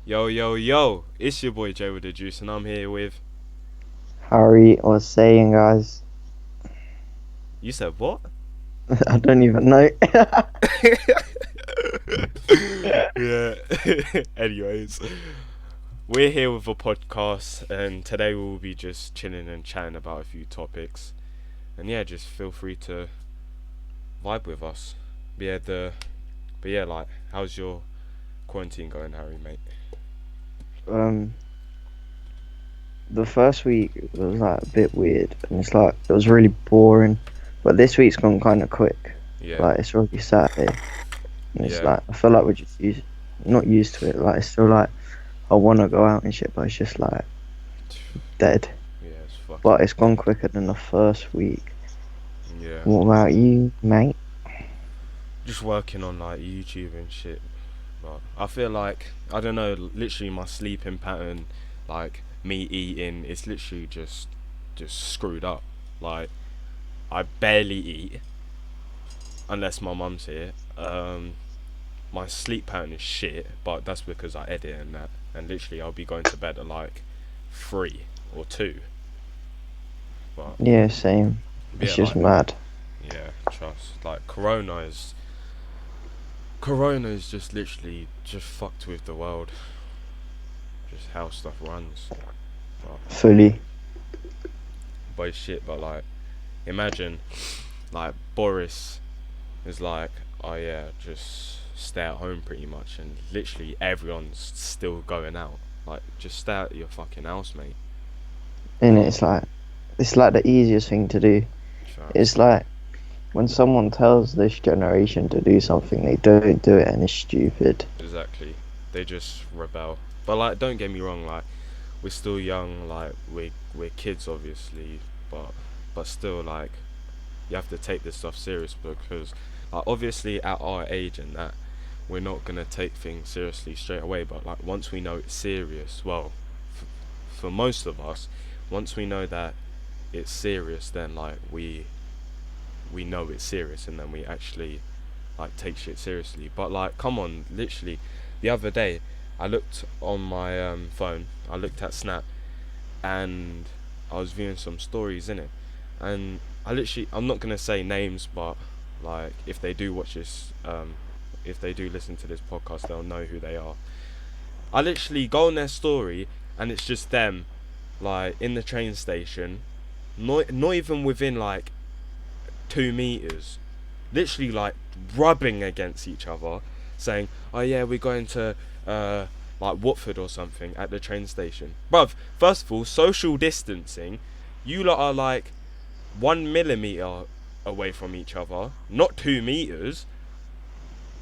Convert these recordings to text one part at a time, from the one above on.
Yo, yo, yo, it's your boy Jay with the Juice, and I'm here with. Harry was saying, guys, You said what? I don't even know. Yeah. Anyways, we're here with a podcast, and today we'll be just chilling and chatting about a few topics. And yeah, just feel free to vibe with us. Yeah, like, how's your quarantine going, Harry, mate? um, the first week was like a bit weird, and it was really boring. But this week's gone kind of quick. Yeah, Like it's already Saturday, and it's yeah, like I feel like we're just not used to it. Like it's still like I want to go out and shit, but it's just like dead. yeah, it's But fucking it's gone dead. quicker than the first week. Yeah, What about you, mate? just working on like YouTube and shit. But I feel like I don't know. Literally, my sleeping pattern, like me eating, it's literally just screwed up. Like I barely eat unless my mum's here. My sleep pattern is shit, but that's because I edit and that. And literally, I'll be going to bed at like 3 or 2. But Yeah, same. It's yeah, just like mad. yeah, trust. Like Corona is just literally just fucked with the world. Just how stuff runs. But Fully. but it's shit. But like imagine like Boris is like, oh yeah, just stay at home pretty much, and literally everyone's still going out. Like, just stay out of your fucking house, mate. And Come on, it's like the easiest thing to do. trust. It's like when someone tells this generation to do something, they don't do it and it's stupid. Exactly. They just rebel. But like, don't get me wrong. Like, we're still young. Like, we're kids, obviously. But still, like, you have to take this stuff serious because, like, obviously at our age and that, we're not gonna take things seriously straight away. But like, once we know it's serious, well, for most of us, once we know that it's serious, then like we know it's serious, and then we actually like take shit seriously. But like, come on, literally, the other day, I looked on my phone. I looked at Snap, and I was viewing some stories in it, and I'm not gonna say names, but like, if they do watch this, if they do listen to this podcast, they'll know who they are. I literally go on their story, and it's just them, like in the train station, not even within like 2 meters, literally like rubbing against each other, saying, "Oh yeah, we're going to like Watford or something at the train station." Bruv, first of all, social distancing. You lot are like 1 millimeter away from each other, not 2 meters,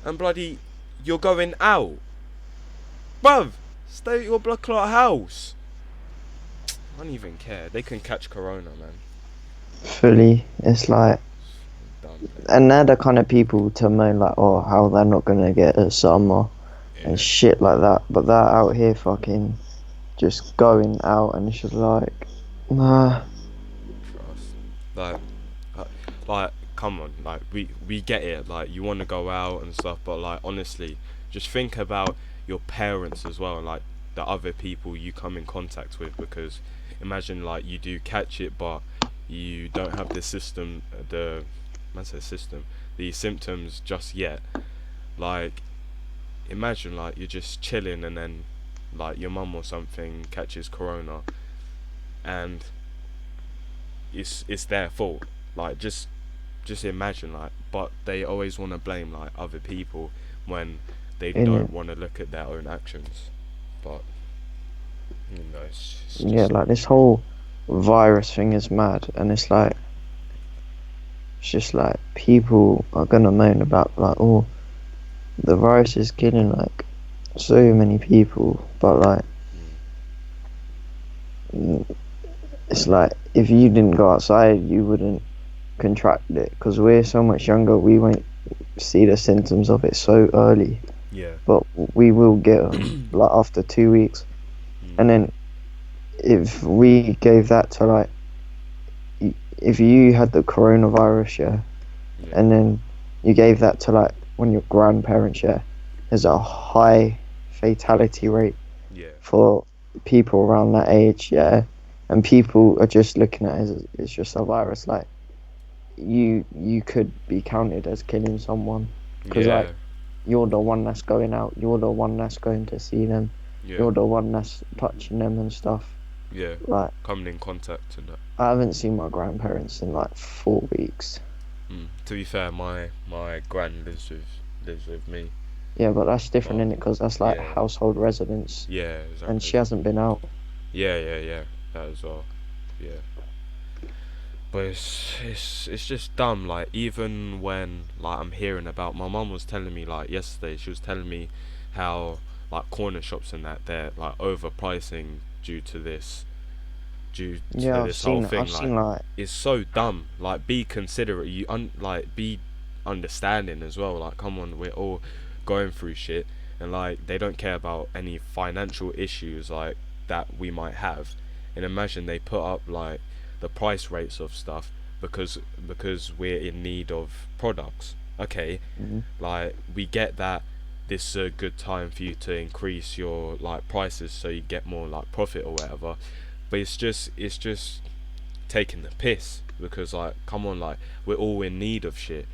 and bloody, you're going out, bruv. Stay at your blood clot house. I don't even care. They can catch corona, man. Fully. It's like, Dumb, man. and they're the kind of people to moan like, oh, how they're not gonna get a summer and Yeah, shit like that. But they're out here fucking just going out, and it's just like, nah. trust. Like, uh, like, come on, like we get it. Like, you want to go out and stuff, but like, honestly, just think about your parents as well, and like the other people you come in contact with. Because imagine like you do catch it, but you don't have the system, the man says system, the symptoms just yet. Like, imagine like you're just chilling, and then like your mum or something catches corona, and it's their fault. Like, just imagine, like, but they always want to blame like other people when they In don't it. want to look at their own actions. But it's Yeah, just like this whole virus thing is mad, and it's just like people are gonna moan about like, oh, the virus is killing like so many people, but like mm, mm, it's like if you didn't go outside, you wouldn't contract it because we're so much younger. We won't see the symptoms of it so early, yeah. but we will get them like after 2 weeks. Mm, And then if we gave that to like, if you had the coronavirus, yeah, yeah, and then you gave that to like one of your grandparents, yeah, there's a high fatality rate. Yeah. for people around that age, yeah, and people are just looking at it as it's just a virus. Like you could be counted as killing someone because like Yeah. you're the one that's going out, you're the one that's going to see them, Yeah. you're the one that's touching them and stuff. Yeah. Like Coming in contact and that. I haven't seen my grandparents in like 4 weeks. To be fair, my gran lives with me, Yeah, but that's different but in it because that's like yeah, household residence, yeah, and exactly. she hasn't been out. Yeah, yeah, yeah. That as well. Yeah. But it's just dumb. Like even when like I'm hearing about, my mum was telling me like yesterday. She was telling me how like corner shops and that they're like overpricing due to Yeah, this whole I've thing. Like seen like it's so dumb. Like be considerate. Like be understanding as well. Like come on, we're all going through shit, and like they don't care about any financial issues like that we might have. And imagine they put up like the price rates of stuff because we're in need of products. Okay, mm, like we get that this is a good time for you to increase your like prices so you get more like profit or whatever. But it's just taking the piss because like come on, like we're all in need of shit.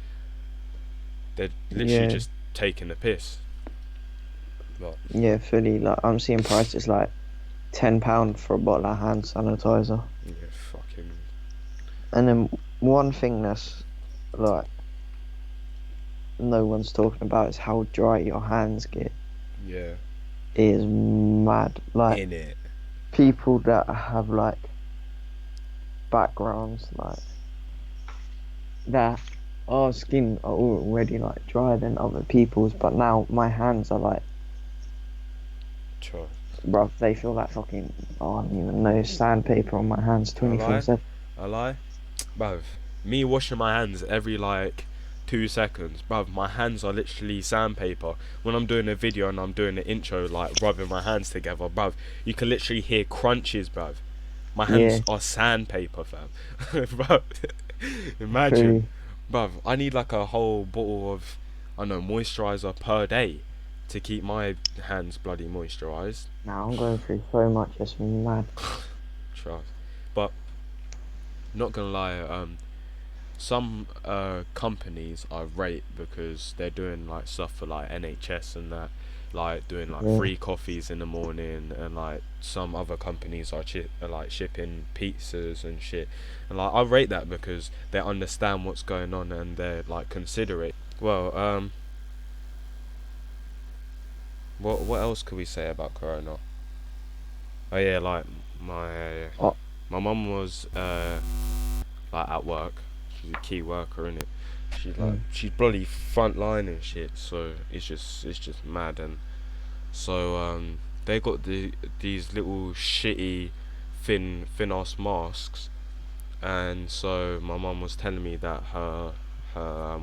They're literally yeah, just taking the piss. But yeah, fully. Like I'm seeing prices like £10 for a bottle of hand sanitizer. yeah, fucking And then one thing that's like no one's talking about is how dry your hands get. yeah, It is mad. Like in it. people that have like backgrounds like that, our skin are already like drier than other people's, but now my hands are like, Sure. bruv, they feel like fucking, oh, I don't even know, sandpaper on my hands I 24 lie, 7. I lie, bruv. Me washing my hands every like 2 seconds, bruv. My hands are literally sandpaper. When I'm doing a video and I'm doing the intro, like rubbing my hands together, bruv, you can literally hear crunches, bruv. My hands Yeah, are sandpaper, fam. Bruv, imagine, true. bruv. I need like a whole bottle of, I don't know, moisturizer per day to keep my hands bloody moisturized. Now I'm going through so much, it's mad. Trust. But not gonna lie, some companies I rate because they're doing like stuff for like NHS and that, like doing like Yeah, free coffees in the morning, and like some other companies are like shipping pizzas and shit, and like I rate that because they understand what's going on and they're like considerate. Well, what else could we say about Corona? Oh yeah, like my oh, my mum was like at work. She's a key worker in it. mm, She's bloody front line and shit. So it's just mad. And so they got these little shitty thin ass masks. And so my mum was telling me that her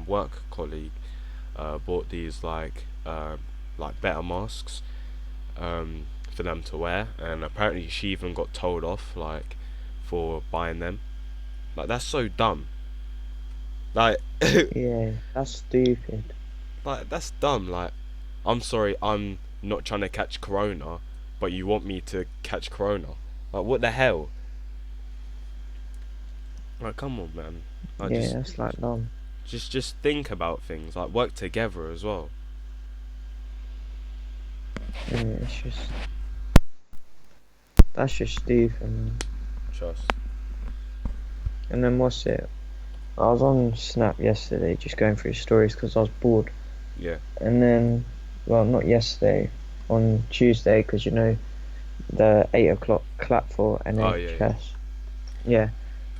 work colleague bought these like better masks for them to wear, and apparently she even got told off like for buying them. Like that's so dumb. Like yeah, that's stupid. like that's dumb. Like I'm sorry, I'm not trying to catch corona, but you want me to catch corona. Like what the hell? Like come on, man. Like Yeah, just that's like dumb. just think about things. Like work together as well. Yeah, that's just stupid, man. Trust. And then what's it? I was on Snap yesterday just going through stories because I was bored. Yeah. And then, well, not yesterday, on Tuesday, because you know, the 8 o'clock clap for Oh yeah, yeah. NHS. Yeah,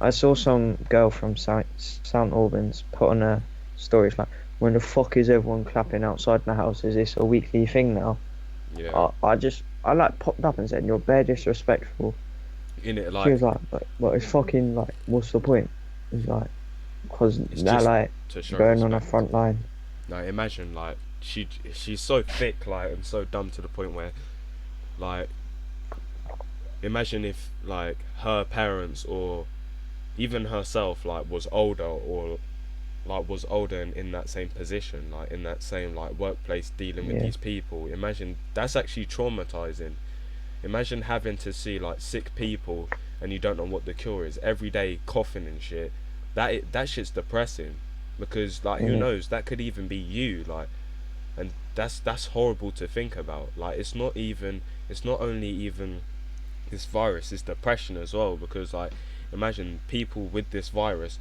I saw some girl from St Albans put on a story. It's like, when the fuck is everyone clapping outside my house? Is this a weekly thing now? Yeah. I like popped up and said, you're bare disrespectful. In it, She like was like, but it's fucking like, what's the point? It's like, because it's they're just like to show going on a respect. front line. Now imagine like she's so thick like and so dumb to the point where like imagine if like her parents or even herself like was older or like was older and in that same position, like in that same like workplace dealing with Yeah, these people. Imagine that's actually traumatizing. Imagine having to see like sick people and you don't know what the cure is every day, coughing and shit. That shit's depressing, because like who Yeah, knows, that could even be you, like. And that's horrible to think about. Like it's not only even this virus, it's depression as well, because like imagine people with this virus,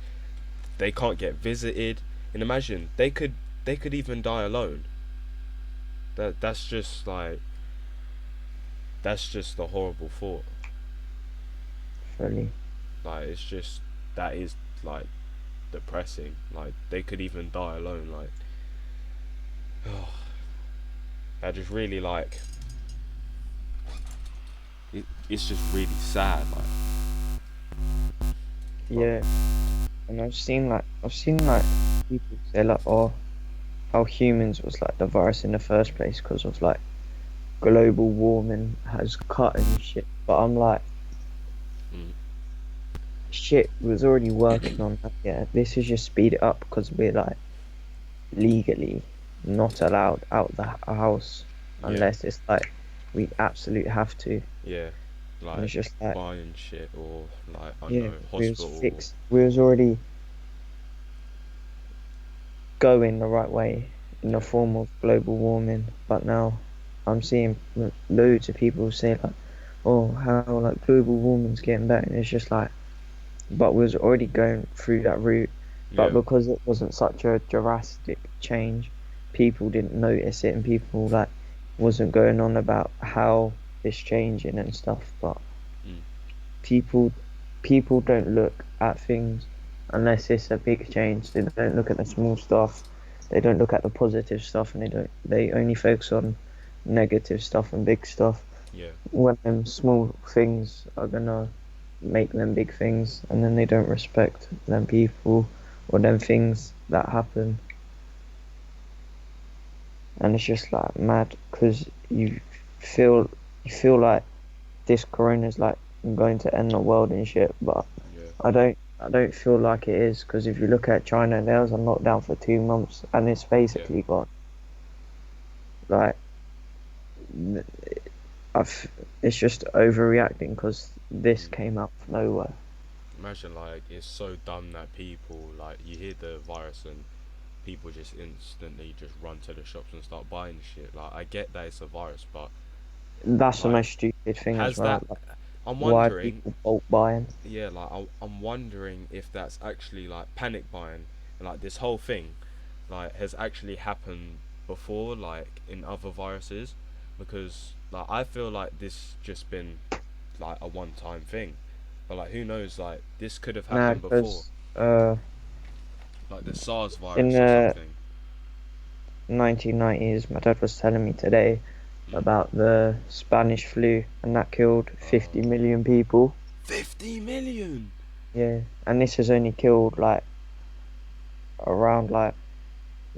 they can't get visited, and imagine they could even die alone. That's just like, that's just a horrible thought. fully. Like it's just, that is like depressing. Like they could even die alone. Like I just really like it's just really sad. Like, but Yeah, and I've seen like people say like, oh, how humans was like the virus in the first place because of like global warming has cut and shit. But I'm like, mm, shit, we was already working on that. Yeah, this is just speed it up because we're like legally not allowed out the house yeah, unless it's like we absolutely have to. yeah, And like it's just like, buying shit, or like I don't yeah, know, we was hospital. fixed. We was already going the right way in the Yeah, form of global warming, but now I'm seeing loads of people say like, "Oh, how like global warming's getting better," and it's just like, but we was already going through that route, but yeah, because it wasn't such a drastic change, people didn't notice it, and people like wasn't going on about how it's changing and stuff. But mm, people people don't look at things unless it's a big change. They don't look at the small stuff. They don't look at the positive stuff, and they only focus on negative stuff and big stuff. yeah, When them small things are gonna make them big things, and then they don't respect them people or them things that happen, and it's just like mad because feel you feel like this corona is like going to end the world and shit, but yeah, I don't feel like it is because if you look at China, they was on lockdown for 2 months and it's yeah. basically gone. Like I've, it's just overreacting because this Mm. came out of nowhere. Imagine like it's so dumb that people, like you hear the virus and people just instantly just run to the shops and start buying shit. Like I get that it's a virus, but That's the like most stupid thing as has well. that? Like, I'm why are wondering. people bulk buying? Yeah, like I'm wondering if that's actually like panic buying, and like this whole thing, like has actually happened before, like in other viruses, because like I feel like this just been like a one-time thing, but like who knows, like this could have Nah, happened before, because like the SARS in virus or the something. 1990s, my dad was telling me today Mm. about the Spanish flu, and that killed 50 Uh, million people. 50 million. Yeah, and this has only killed like around like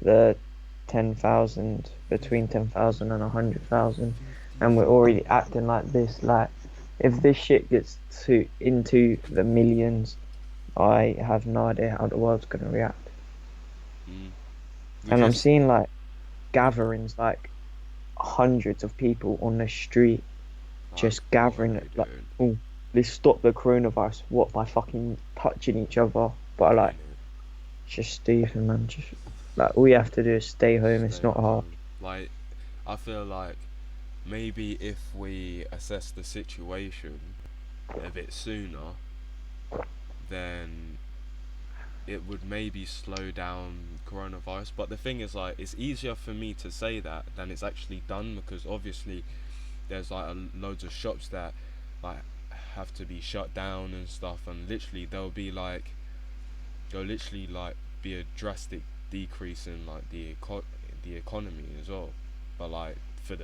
the 10,000, between 10,000 and 100,000, and we're already acting like this. Like, if this shit gets to into the millions, I have no idea how the world's gonna react. Mm. We And I'm just seeing like we. gatherings, like hundreds of people on the street Like just what are gathering they like, doing? oh, let's stop the coronavirus. What, by fucking touching each other? But like, In it. it's just stupid, man. Just like all you have to do is stay home. It's Stay not hard. home. Like I feel like maybe if we assess the situation a bit sooner, then it would maybe slow down coronavirus. But the thing is, like, it's easier for me to say that than it's actually done, because obviously there's like loads of shops that like have to be shut down and stuff, and literally there'll literally like be a drastic decrease in like the economy as well, but like for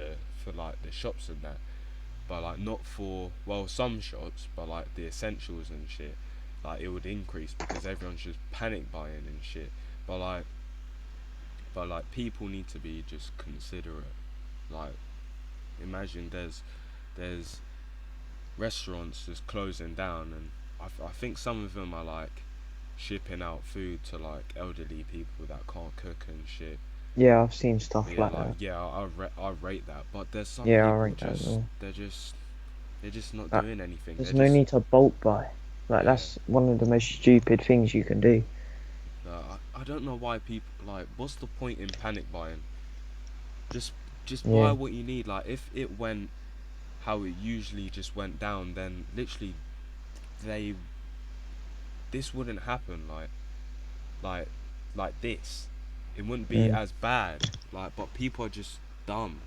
like the shops and that, but like not for, well, some shops, but like the essentials and shit, like it would increase because everyone's just panic buying and shit. But like people need to be just considerate. Like imagine there's restaurants just closing down, and I think some of them are like shipping out food to like elderly people that can't cook and shit. Yeah, I've seen stuff Yeah, like like that. yeah, I rate that. But there's some Yeah, I people rate that as just well. they're just They're just not Like, doing anything. They're there's no just need to bulk buy. Like yeah. that's one of the most stupid things you can do. I don't know why people like. What's the point in panic buying? Just just buy Yeah, what you need. Like if it went how it usually just went down, then literally they this wouldn't happen. Like like this, it wouldn't be mm. as bad. Like but people are just dumb.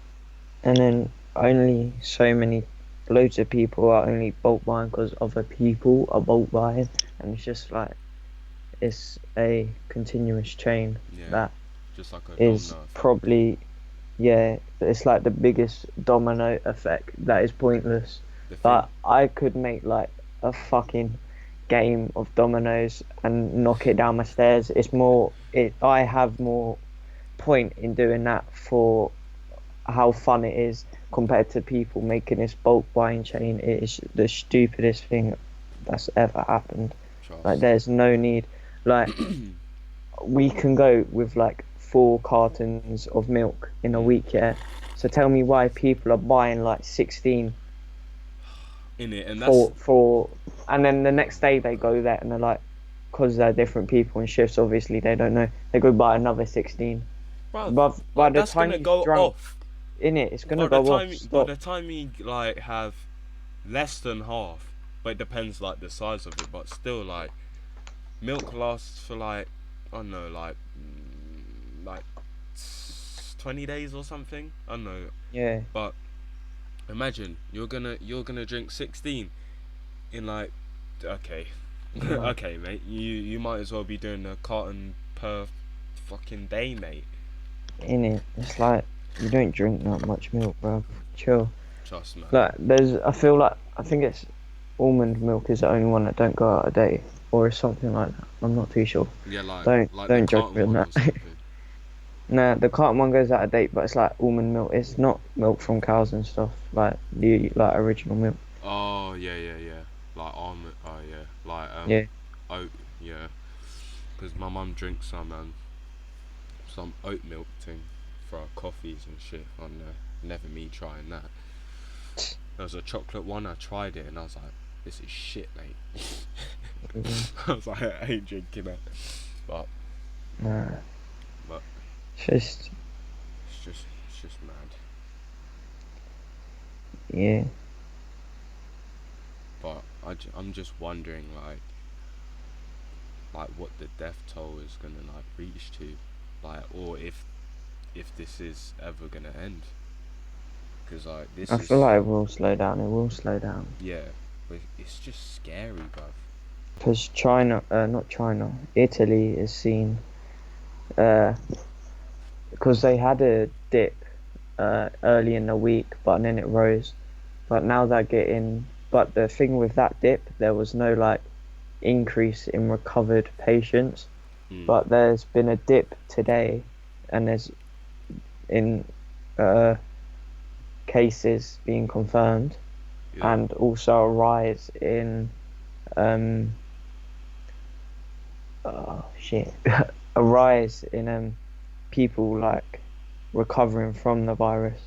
And then only so many, loads of people are only bulk buying because other people are bulk buying, and it's just like it's a continuous chain Yeah, that just like a is domino effect. probably, yeah, it's like the biggest domino effect that is pointless. The thing, But I could make like a fucking game of dominoes and knock it down my stairs. It's more it I have more point in doing that for how fun it is compared to people making this bulk buying chain. It is the stupidest thing that's ever happened. Like trust. there's no need. Like we can go with like 4 cartons of milk in a Mm. week, yeah. So tell me why people are buying like 16 In it, and that's for, and then the next day they go there and they're like, because they're different people and shifts, obviously they don't know. They go buy another 16. bruv. But by Like the that's time gonna he's go drunk off. in it, it's gonna By the go off. time by Stop. the time you like have less than half, but it depends like the size of it. But still, like milk lasts for like I don't know, like 20 days or something. I don't know, Yeah. but imagine you're gonna drink 16 in like okay, No. okay, mate. You might as well be doing a carton per fucking day, mate. In it, it's like you don't drink that much milk, bro. Chill. Trust, man. Like there's, I feel like I think it's almond milk is the only one that don't go out a day, or is something like that. I'm not too sure. Yeah, Don't like the don't judge me carton on one that. or something. Nah, the carton one goes out of date, but it's like almond milk. It's not milk from cows and stuff like the like original milk. Oh yeah, yeah, yeah. Like almond. Oh yeah. Like Yeah. oat. Yeah. Because my mum drinks some oat milk thing for our coffees and shit. On never me trying that. There was a chocolate one. I tried it and I was like, this is shit, mate. Mhm. I was like, I ain't drinking that. But Nah, but it's just it's just mad. yeah. But I'm just wondering like what the death toll is gonna like reach to, like or if this is ever gonna end. Because like I this feel is like it will slow down. It will slow down yeah, but it's just scary, bruv. because China, not China, Italy is seen, uh, because they had a dip, early in the week, but then it rose. But now they're getting. But the thing with that dip, there was no like increase in recovered patients. Mm, But there's been a dip today, and there's in uh, cases being confirmed, yeah, and also a rise in um oh shit a rise in people like recovering from the virus.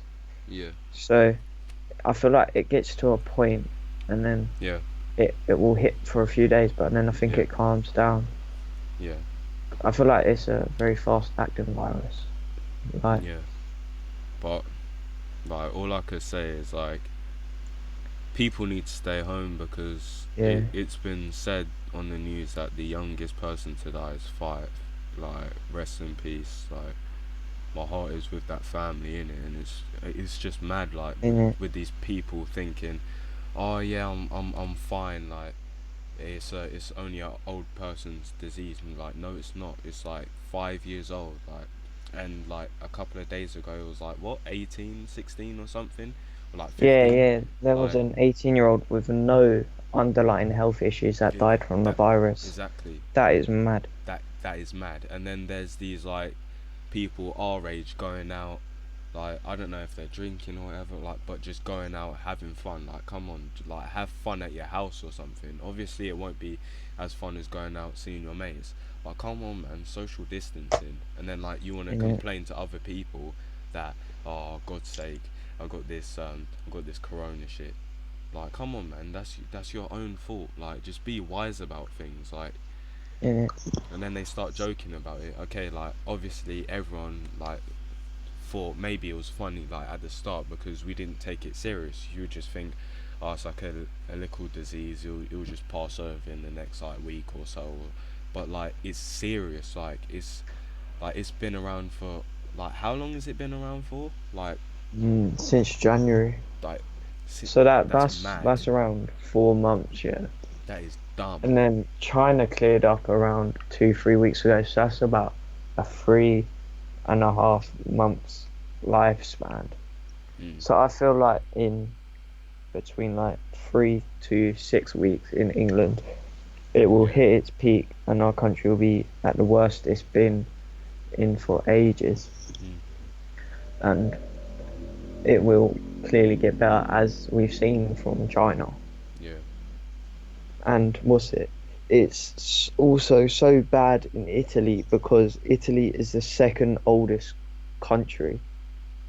yeah, So I feel like it gets to a point, and then yeah, it will hit for a few days, but then I think yeah, it calms down. yeah, I feel like it's a very fast acting virus. Like yeah. But like all I could say is like people need to stay home because yeah, it's been said on the news that the youngest person to die is 5. Like rest in peace. Like my heart is with that family in it, and it's just mad. Like in it, with these people thinking, oh yeah, I'm fine. Like it's only an old person's disease, and like no, it's not. It's like 5 years old. Like and like a couple of days ago, it was like what 18, 16 or something, or like yeah, 15. yeah. There was Like an 18-year-old with no underlying health issues that it, died from the that virus. exactly That is mad. that is mad. And then there's these like people our age going out, like I don't know if they're drinking or whatever, like but just going out having fun. Like come on, like have fun at your house or something. Obviously it won't be as fun as going out seeing your mates, but come on man, social distancing. And then like you want to In it, complain to other people that oh God's sake, I got this corona shit. Like, come on, man. That's your own fault. Like, just be wise about things. Like, in it. and then they start joking about it. Okay, like obviously everyone like thought maybe it was funny like at the start because we didn't take it serious. You would just think, oh, it's like a little disease. It'll just pass over in the next like week or so. But like it's serious. Like it's been around for like how long has it been around for? Since January. Like So that's mad. that's around 4 months, yeah. That is dumb. And then China cleared up around 2, 3 weeks ago. So that's about a 3.5 months lifespan. Mm. So I feel like in between like 3 to 6 weeks in England, it will Yeah. hit its peak, and our country will be at the worst it's been in for ages, Mm. and it will clearly get better as we've seen from China. Yeah. And what's it? It's also so bad in Italy because Italy is the second oldest country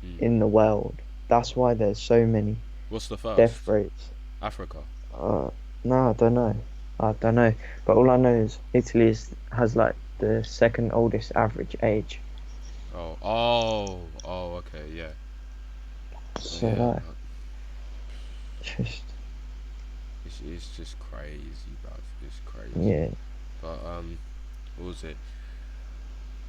Mm. in the world. That's why there's so many What's the death first? rates. Africa. Uh, no, I don't know. I don't know. But all I know is has like the second oldest average age. Oh. Okay. Yeah. So Yeah. like, just It's just crazy, bruv. It's crazy. yeah. But what was it?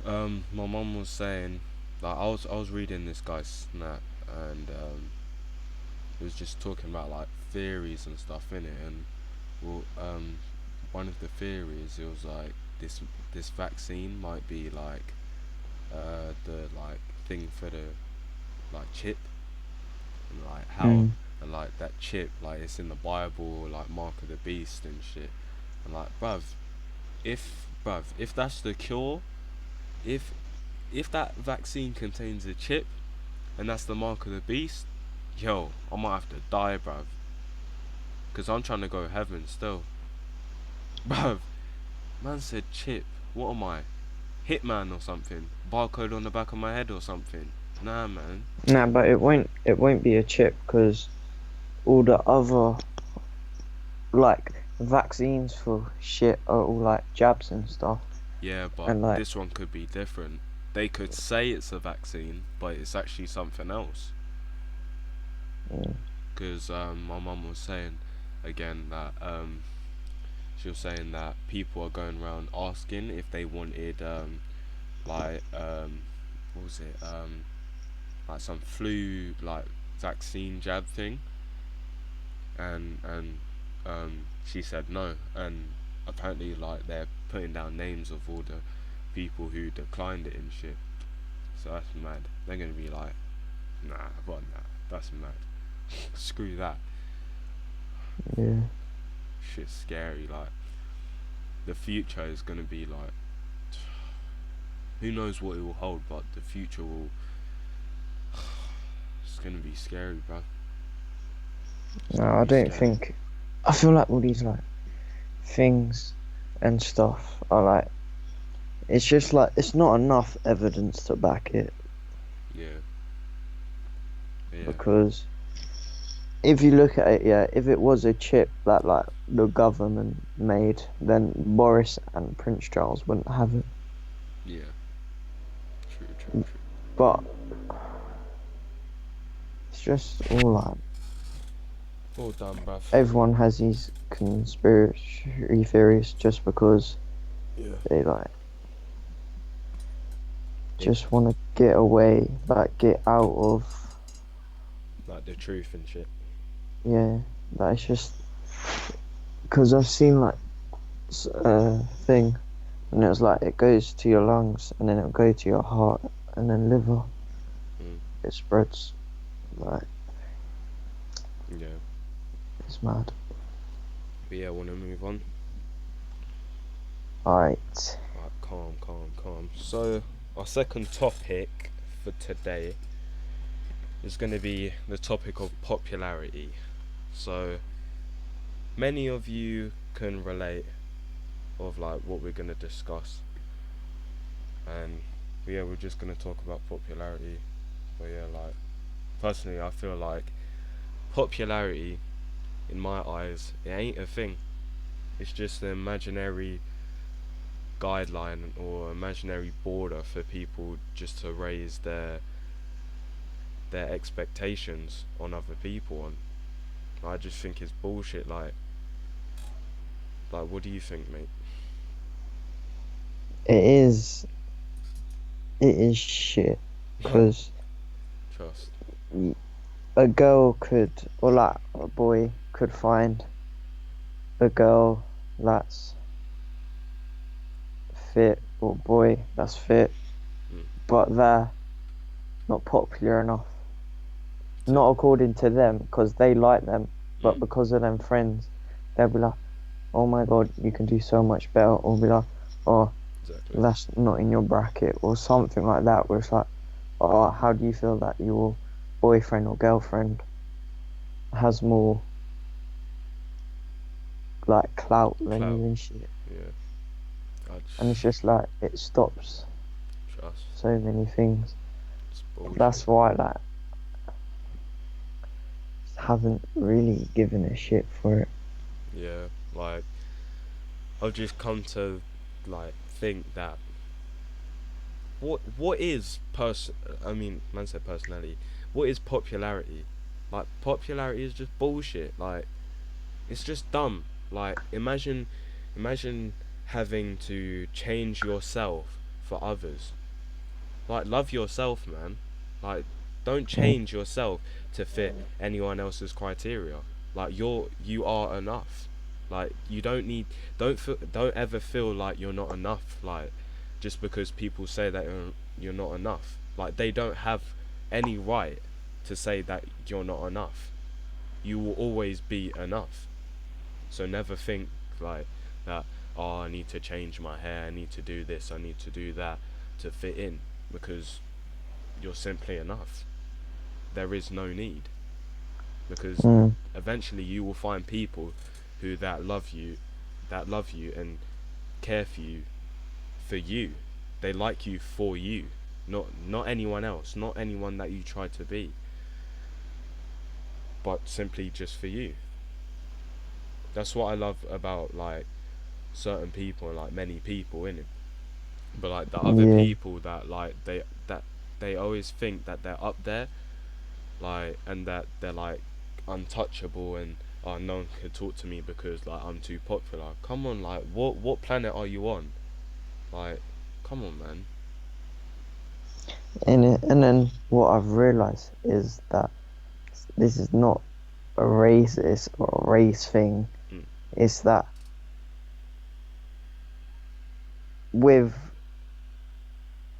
My mum was saying, like I was reading this guy's snap, and he was just talking about like theories and stuff in it, and well, one of the theories it was like this vaccine might be like the like thing for the like chip, and like how Mm. and like that chip like it's in the Bible like mark of the beast and shit, and like if that's the cure, if if that vaccine contains a chip and that's the mark of the beast, yo, I might have to die, bruv, because I'm trying to go heaven still. Bruv, man said chip. What am I? Hitman or something? Barcode on the back of my head or something? Nah, man. Nah, but it won't be a chip because all the other like vaccines for shit are all like jabs and stuff, Yeah, but and like this one could be different. They could say it's a vaccine, but it's actually something else. mm, Because my mum was saying again that she was saying that people are going around asking if they wanted like what was it like some flu like vaccine jab thing, and she said no, and apparently like they're putting down names of all the people who declined it and shit. So that's mad. They're gonna be like, nah, what nah, that's mad. Screw that. yeah. Shit's scary. Like the future is gonna be like, who knows what it will hold, but the future will. It's gonna be scary, bro. It's No, gonna I be don't scary. think. I feel like all these like things and stuff are like it's just like it's not enough evidence to back it Yeah, yeah, because if you look at it, yeah, if it was a chip that like the government made, then Boris and Prince Charles wouldn't have it. yeah. True, true, true. But it's just all like All done, bruv. everyone has these conspiracy theories just because Yeah. they like They just want to get away, like get out of like the truth and shit. yeah. That it's just because I've seen like thing, and it was like it goes to your lungs, and then it'll go to your heart, and then liver. Mm. It spreads. Like Yeah. it's mad. But yeah, wanna move on? All right. Alright, calm, calm, calm. So our second topic for today is gonna be the topic of popularity. So many of you can relate of like what we're gonna discuss, and yeah, we're just gonna talk about popularity. But yeah, like personally, I feel like popularity in my eyes, it ain't a thing. It's just an imaginary guideline or imaginary border for people just to raise their expectations on other people. And I just think it's bullshit. Like, what do you think, mate? It is. It is shit. Cause Trust. a girl could, or like a boy could find a girl that's fit, or boy that's fit, Mm. but they're not popular enough. To, Not according to them, because they like them, mm. but because of them friends, they'll be like, "Oh my god, you can do so much better," or be like, "Oh, Exactly. that's not in your bracket," or something like that. Where it's like, "Oh, how do you feel that your boyfriend or girlfriend has more like clout than Clout. you and shit?" Yeah. I And it's just just like it stops trust. so many things. It's bullshit. That's why like haven't really given a shit for it. Yeah. Like, I've just come to like think that what is I mean, man said personality. What is popularity? Like, popularity is just bullshit. Like, it's just dumb. Like, imagine having to change yourself for others. Like, love yourself, man. Like, don't Mm, change yourself to fit anyone else's criteria. Like, you are enough. Like, you don't need don't ever feel like you're not enough. Like, just because people say that you're not enough. Like, they don't have any right to say that you're not enough. You will always be enough. So never think like that, oh, I need to change my hair, I need to do this, I need to do that to fit in, because you're simply enough. There is no need, because mm, eventually you will find people who that love you and care for you. They like you for you, not anyone else, not anyone that you try to be, but simply just for you. That's what I love about like certain people and like many people in it. But like the other yeah, people that they always think that they're up there, like, and that they're like untouchable, and oh, no one can talk to me because like I'm too popular. Come on, like, what planet are you on? Like, come on, man. in it. And then what I've realized is that this is not a racist or a race thing. Mm. It's that with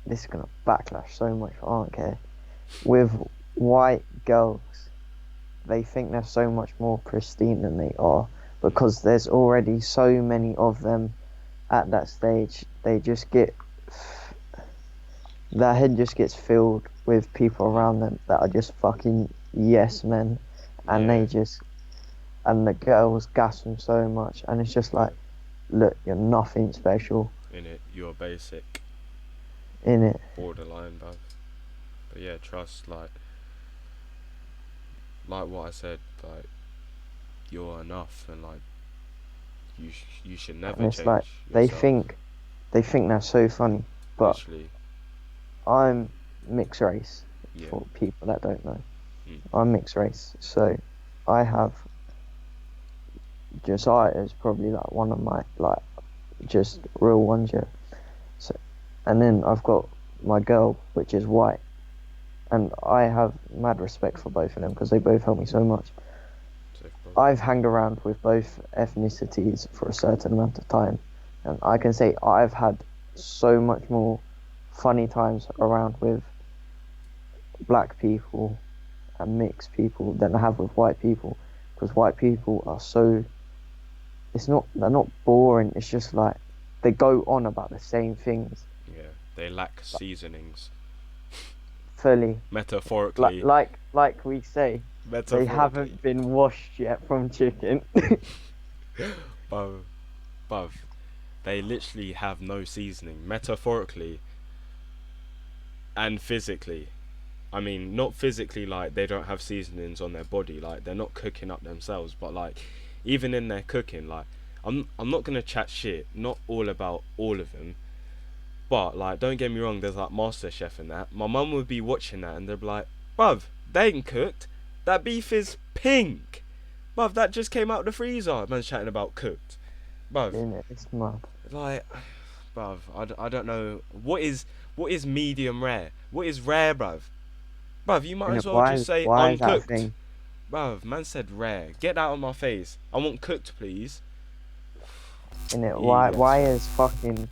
this is gonna backlash so much. I don't care. With white girls, they think they're so much more pristine than they are Mm. because there's already so many of them at that stage. They just get their head just gets filled with people Mm. around them that are just fucking yes men, and Yeah, and the girls gas them so much, and it's just yeah. like, look, you're nothing special In it, you're basic, in it. borderline, but yeah, trust. Like what I said, like, you're enough, and like you should And never it's like change yourself. they think that's so funny, but Literally, I'm mixed race. yeah. For people that don't know, Mm. I'm mixed race, so I have Josiah is probably like one of my like just real ones, yeah. So, and then I've got my girl, which is white, and I have mad respect for both of them because they both help me so much. Safe, bro. I've hanged around with both ethnicities for a certain amount of time, and I can say I've had so much more funny times around with black people and mixed people than I have with white people, because white people are so it's not they're not boring. It's just like they go on about the same things Yeah, they lack seasonings. fully. Metaphorically, Like we say, they metaphorically. haven't been washed yet from chicken. But, Buv, they literally have no seasoning, metaphorically and physically. I mean, not physically, like they don't have seasonings on their body, like they're not cooking up themselves, but like even in their cooking, like I'm not gonna chat shit, not all about all of them, but like don't get me wrong, there's like Master Chef and that. My mum would be watching that and they'd be like, bruv, they ain't cooked. That beef is pink. Bruv, that just came out of the freezer. Man's chatting about cooked. Bruv, In it, it's mad. like, bruv, I don't know what is medium rare. What is rare, bruv? Bruv, you might In as it, well just say why is that a uncooked. thing? Bruv, man said rare. Get that out of my face. I want cooked, please. In it, Idiots, why man. is fucking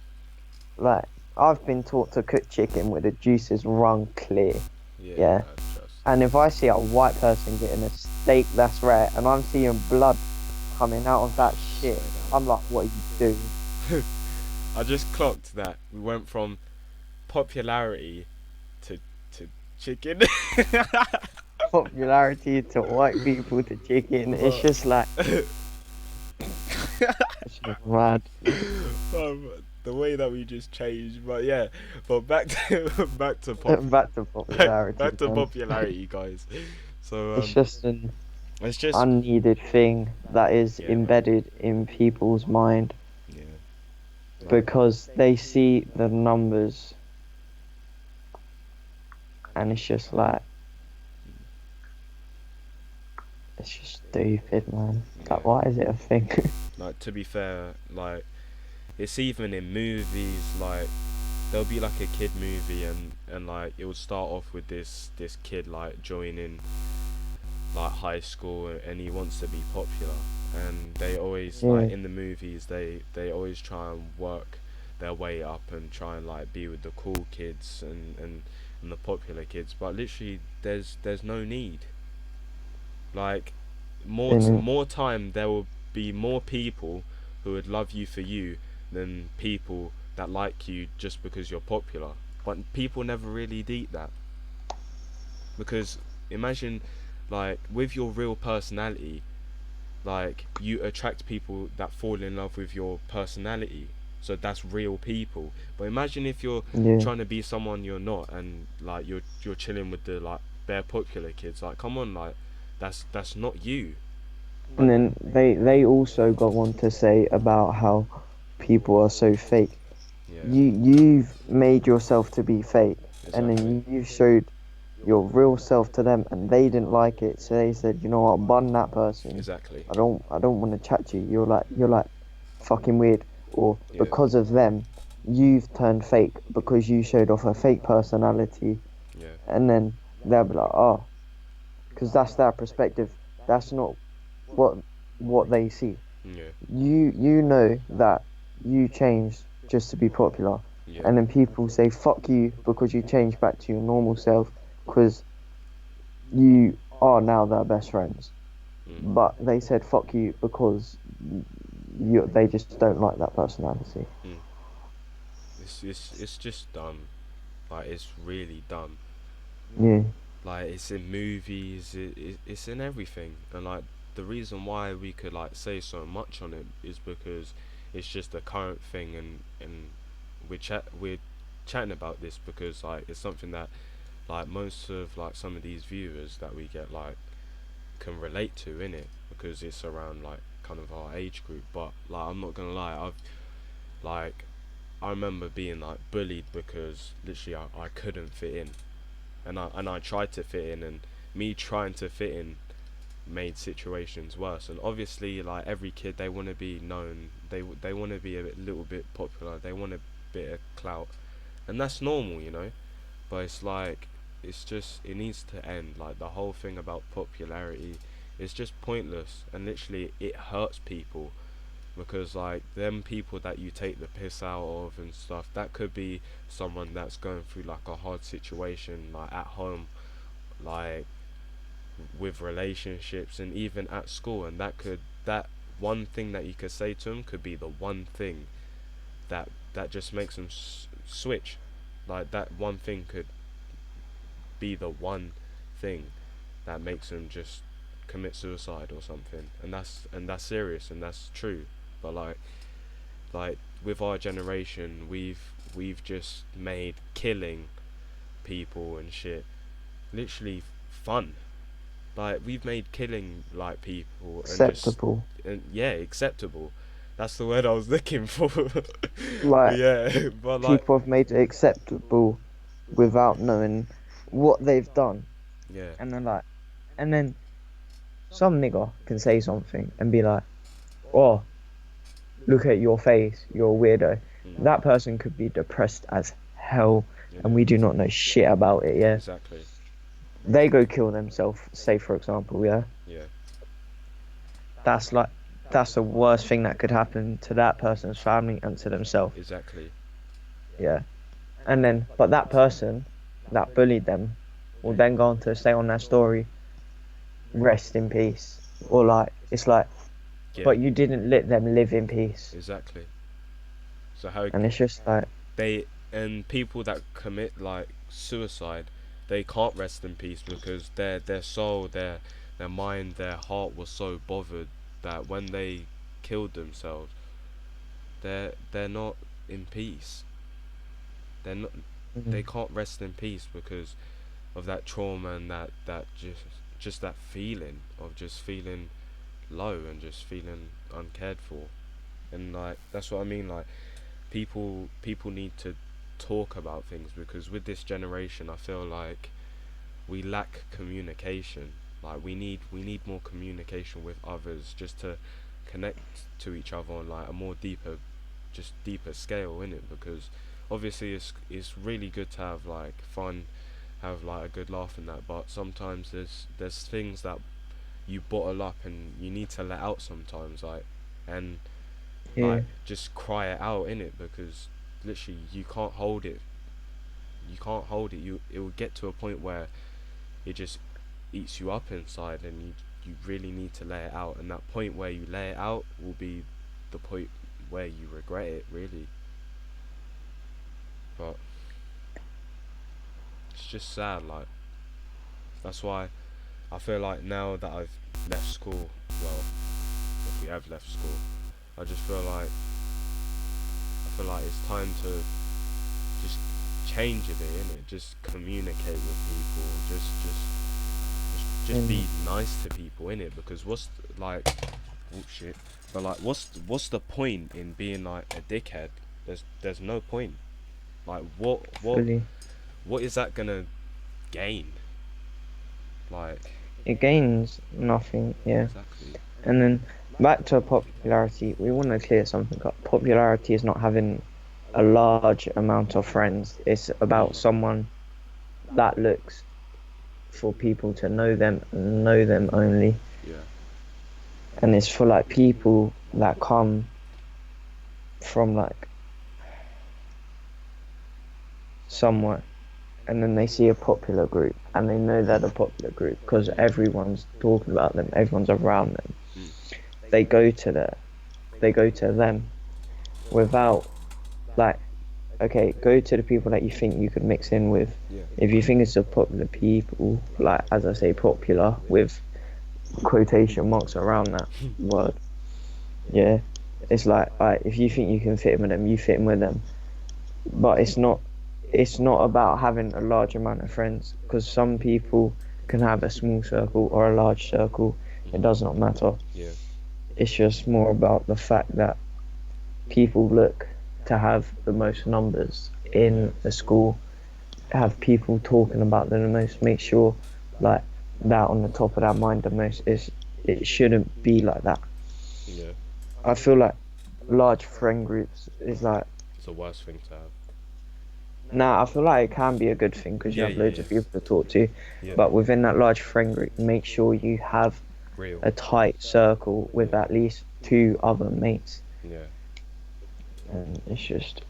like I've been taught to cook chicken with the juices run clear, Yeah, yeah. man, trust. And if I see a white person getting a steak that's rare, and I'm seeing blood coming out of that shit, Swear I'm like, what are you doing? down. I just clocked that we went from popularity to to chicken. Popularity to white people to chicken. It's but just like it's just mad. the way that we just changed, but yeah, but back to Back to popularity, back to man. popularity, guys. So It's just an it's just unneeded thing that is yeah, man. embedded in people's mind Yeah, like because they see the numbers and it's just like it's just stupid, man. Like, yeah, why is it a thing? like to be fair, like it's even in movies, like there'll be like a kid movie and like it will start off with this kid like joining like high school and he wants to be popular, and they always like Yeah, in the movies they always try and work their way up and try and like be with the cool kids and the popular kids, but literally there's no need. Like in more time there will be more people who would love you for you than people that like you just because you're popular. But people never really deep that, because imagine like with your real personality, like you attract people that fall in love with your personality, so that's real people. But imagine if you're yeah. trying to be someone you're not and like you're chilling with the like bare popular kids, like come on, like that's not you. And then they also go on to say about how people are so fake. Yeah, You've made yourself to be fake, and exactly, then you showed your real self to them, and they didn't like it, so they said, you know what, bun that person. exactly. I don't want to chat to you. You're like fucking weird. Or Yeah, because of them, you've turned fake because you showed off a fake personality, yeah, and then they'll be like, oh, because that's their perspective. That's not what what they see. yeah, You know that you changed just to be popular, yeah. and then people say fuck you because you changed back to your normal self because you are now their best friends. Mm, But they said fuck you because they just don't like that personality. mm. It's just dumb. Like it's really dumb. Yeah, Like it's in movies, it's in everything, and like the reason why we could like say so much on it is because it's just a current thing, and we're chatting about this because like it's something that like most of like some of these viewers that we get like can relate to in it, because it's around like kind of our age group. But like I'm not gonna lie, like I remember being like bullied because literally I couldn't fit in, and I tried to fit in, and me trying to fit in made situations worse. And obviously like every kid, they want to be known, they want to be little bit popular, they want a bit of clout, and that's normal, you know. But it's like it's just, it needs to end. Like the whole thing about popularity is just pointless, and literally it hurts people, because like them people that you take the piss out of and stuff, that could be someone that's going through like a hard situation like at home, like with relationships and even at school, and that one thing that you could say to them could be the one thing that just makes them switch. Like that one thing could be the one thing that makes them just commit suicide or something, and that's serious and that's true. But like with our generation, we've just made killing people and shit literally fun. Like we've made killing like people and just Acceptable. and yeah, acceptable. That's the word I was looking for. Like Yeah, but like people have made it acceptable without knowing what they've done. yeah, And then like and then some nigger can say something and be like, "Oh, look at your face, you're a weirdo." mm, That person could be depressed as hell in and it we do not know shit about it, yeah. exactly. They go kill themselves, say for example, yeah. Yeah, That's like that's the worst thing that could happen to that person's family and to themselves. exactly. Yeah. And then but that person that bullied them will Mm, then go on to say on their story, rest in peace. Or like it's like yeah, but you didn't let them live in peace. exactly. So how And it's just like they and people that commit like suicide, they can't rest in peace because their soul, their mind, their heart was so bothered that when they killed themselves, they're not in peace. They're not. They mm, can't rest in peace because of that trauma and that just that feeling of just feeling low and just feeling uncared for. And like that's what I mean. Like people need to talk about things because with this generation, I feel like we lack communication. Like we need more communication with others just to connect to each other on like a more deeper, just deeper scale in it. Because obviously it's really good to have like fun, have like a good laugh and that. But sometimes there's things that you bottle up and you need to let out sometimes. Like and yeah, like just cry it out in it because literally you can't hold it. You can't hold it. It will get to a point where it just eats you up inside, and you really need to lay it out. And that point where you lay it out will be the point where you regret it, really. But it's just sad. Like that's why I feel like now that I've left school, well, if we have left school, I just feel like it's time to just change a bit, innit? Just communicate with people. Just mm, be nice to people, innit? Because like, oh shit. But like, what's the point in being like a dickhead? There's no point. Like, fully. what is that gonna gain? Like, It gains nothing, yeah. exactly. And then back to popularity, we want to clear something up. Popularity is not having a large amount of friends. It's about Mm, someone that looks for people to know them and know them only. yeah. And it's for like people that come from like somewhere and then they see a popular group and they know they're the popular group because Mm, everyone's talking about them, everyone's around them. mm, They go to they go to them without like okay, go to the people that you think you could mix in with. yeah. If you think it's a popular people, like as I say, popular with quotation marks around that word, yeah, it's like, alright, if you think you can fit in with them, you fit in with them. But it's not about having a large amount of friends because some people can have a small circle or a large circle. It Mm, does not matter. yeah. It's just more about the fact that people look to have the most numbers Yeah. in a school, have people talking about them the most, make sure like that on the top of that mind the most is it shouldn't be like that. Yeah. I feel like large friend groups is like It's the worst thing to have. I feel like it can be a good thing because you Yeah. have Yeah. loads of people to talk to, Yeah. but within that large friend group, make sure you have Real. a tight circle with Yeah. at least two other mates, Yeah. and it's just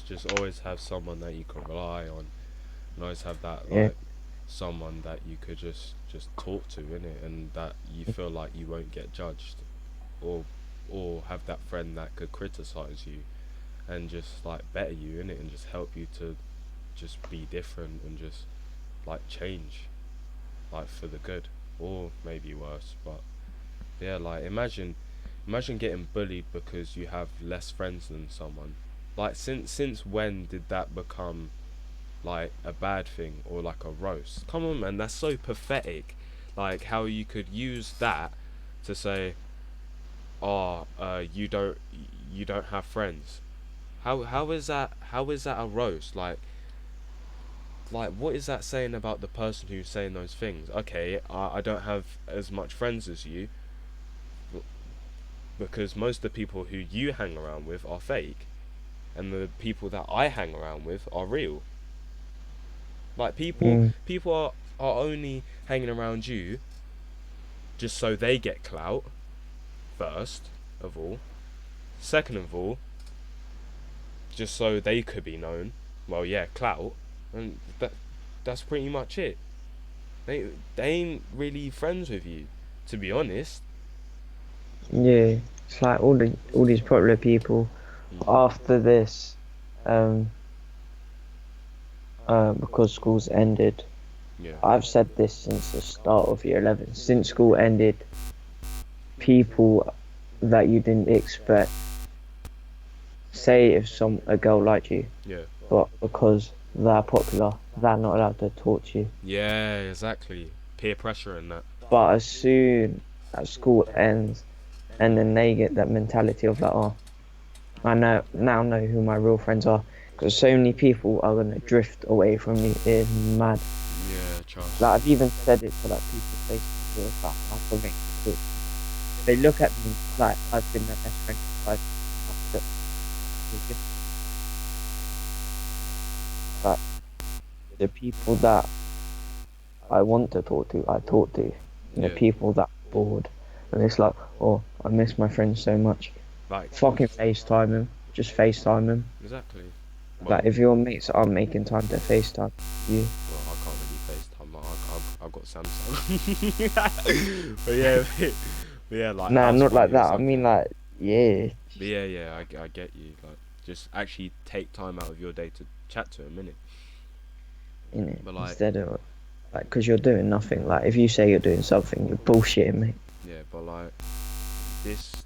Just always have someone that you can rely on, and always have that yeah, like someone that you could just talk to in it, and that you feel like you won't get judged, or have that friend that could criticize you and just like better you in it and just help you to just be different and just like change like for the good or maybe worse. But yeah, like imagine getting bullied because you have less friends than someone. Like since when did that become like a bad thing or like a roast. Come on, man, that's so pathetic. Like how you could use that to say, "Oh, you don't have friends." How is that? How is that a roast? Like what is that saying about the person who's saying those things? Okay, I don't have as much friends as you because most of the people who you hang around with are fake, and the people that I hang around with are real. Like Mm, people are only hanging around you just so they get clout first of all. Second of all, just so they could be known. Well, yeah, clout, and that's pretty much it. They ain't really friends with you, to be honest. yeah, it's like all these popular people Mm, after this, um, because school's ended. yeah, I've said this since the start of year 11. Since school ended, people that you didn't expect, say if some a girl liked you, yeah, but because they're popular, they're not allowed to talk to you. yeah, exactly. Peer pressure and that. But as soon as school ends, and then they get that mentality of like, oh, I know who my real friends are, because so many people are gonna drift away from me. It's mad. Yeah, trust. Like I've even said it to like people face to face, like I still make it. They look at me like I've been their best friend for 5 years. It's just like the people that I want to talk to, I talk to, and the Yeah, people that are bored, and it's like, oh, I miss my friends so much. like Fucking FaceTime them, just FaceTime them. exactly. Like Well, if your mates aren't making time to FaceTime you, well, I can't really FaceTime. Like, I've got Samsung. But yeah, but yeah, like nah, house not like party or that. I mean, something. like, yeah, But yeah, yeah, I get you. Like, just actually take time out of your day to chat to him, innit? in it But like, instead of like, because you're doing nothing. Like, if you say you're doing something, you're bullshitting me. yeah, but like this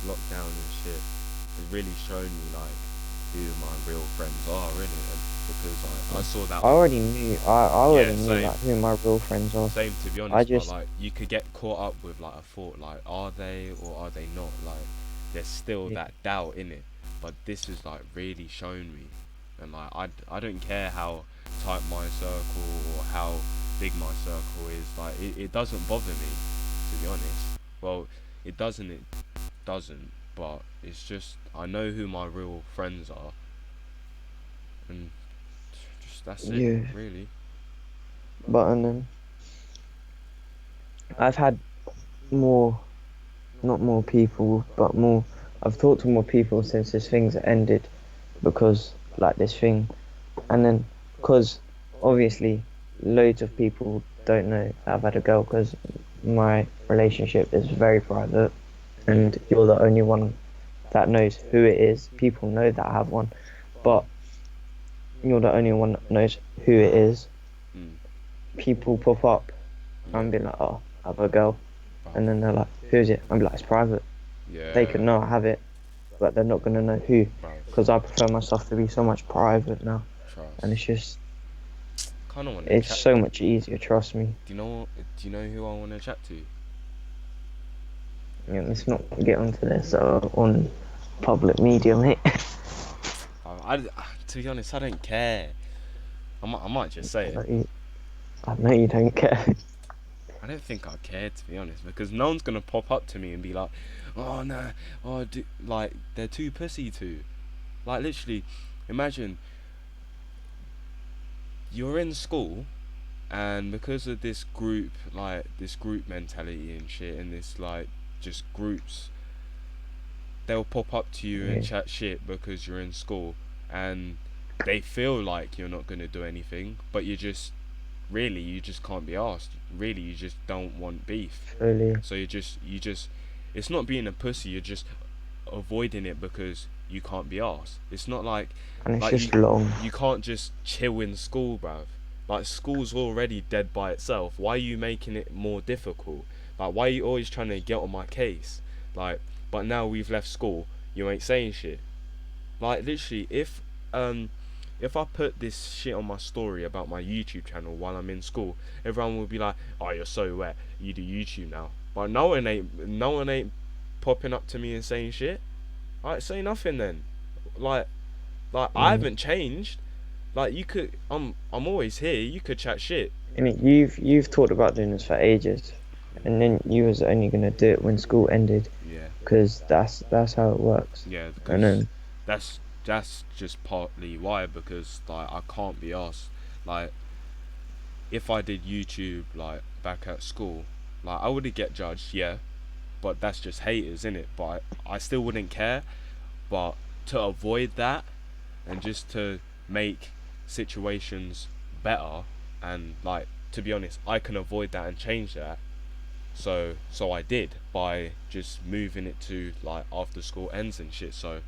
lockdown and shit has really shown me like who my real friends are, innit? And because I saw that. I Yeah, already knew same. like who my real friends are. Same to be I honest, but just, like you could get caught up with like a thought, like are they or are they not? Like there's still yeah, that doubt in it, but this has like really shown me, and like I don't care how tight my circle or how big my circle is, like it doesn't bother me, to be honest. Well, it doesn't, but it's just I know who my real friends are, and just that's it, yeah. really. But and then I've had more, not more people, but more. I've talked to more people since this thing's ended because like this thing, and then because obviously loads of people don't know that I've had a girl because my relationship is very private, Yeah, and you're the only one that knows who it is. People know that I have one, but you're the only one that knows who it is. mm, People pop up yeah, and be like, "Oh, I have a girl," bruv. and then they're like, "Who's it?" I'm like, "It's private." They Yeah, can know I have it, but they're not gonna know who, bruv. because I prefer myself to be so much private now, and Trust. it's just, Kind of want to it's chat. so much easier. Trust me. Do you know? Do you know who I want to chat to? Yeah, let's not get onto this on public media, mate. To be honest, I don't care. I might just say I it. know you, I know you don't care. I don't think I care, to be honest, because no one's gonna pop up to me and be like, "Oh no, like they're too pussy to." Like literally, imagine you're in school and because of this group, like this group mentality and shit, and this like just groups, they'll pop up to you and Yeah, chat shit because you're in school, and they feel like you're not gonna do anything, but you just can't be asked. Really, you just don't want beef. truly, So you just, it's not being a pussy. You're just avoiding it because you can't be asked. It's not and it's like just long. you can't just chill in school, bruv. Like school's already dead by itself. Why are you making it more difficult? Like why are you always trying to get on my case? Like, but now we've left school, you ain't saying shit. Like literally, um if I put this shit on my story about my YouTube channel while I'm in school, everyone will be like, "Oh, you're so wet. You do YouTube now." But no one ain't popping up to me and saying shit. I say nothing then. Like, I Mm. haven't changed. Like, you could, I'm always here. You could chat shit. I mean, you've talked about doing this for ages, and then you was only gonna do it when school ended, Yeah, because that's how it works. yeah, And because then that's just partly why, because like I can't be asked. Like, if I did YouTube like back at school, like I would get judged, yeah, but that's just haters, innit? But I still wouldn't care. But to avoid that, and just to make situations better, and like, to be honest, I can avoid that and change that. So I did, by just moving it to like after school ends and shit. So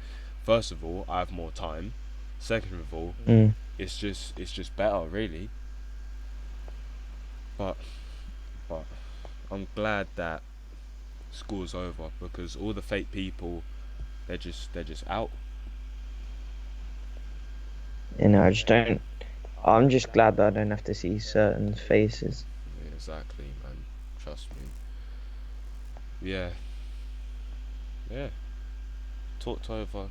first of all, I have more time. Second of all, mm, it's just better, really. But but I'm glad that school's over, because all the fake people, they're just out. I just don't. I'm just glad that I don't have to see certain faces. Yeah, exactly, man. Trust me. Yeah, yeah. Talked over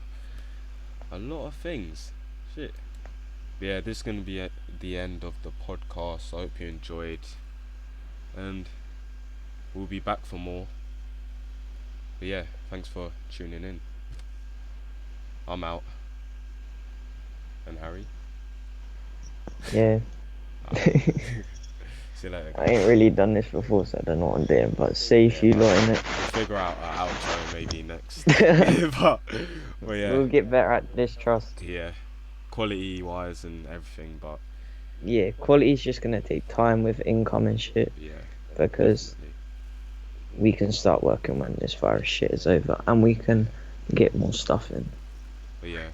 a lot of things. Shit. Yeah, this is gonna be at the end of the podcast. I hope you enjoyed, and we'll be back for more. But yeah, thanks for tuning in. I'm out, and Harry. Yeah. Alright. See you later, I ain't guys. really done this before, so I don't know what I'm doing, but safe Yeah, you but lot in we'll figure out our outro maybe next. it. but yeah, We'll get better at this, trust. yeah, quality wise and everything. But Yeah, quality's just gonna take time with income and shit, yeah, because definitely. we can start working when this virus shit is over, and we can get more stuff in. But yeah,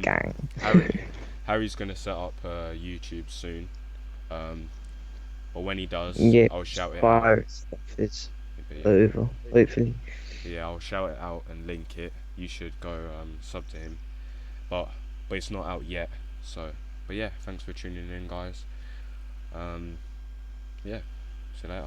Gang. Harry, Harry's gonna set up YouTube soon. Um, but when he does, Yeah, I'll shout it out. virus stuff is But yeah, over, hopefully. yeah, I'll shout it out and link it. You should go sub to him. But it's not out yet. So, but yeah, thanks for tuning in, guys. Yeah, see you later.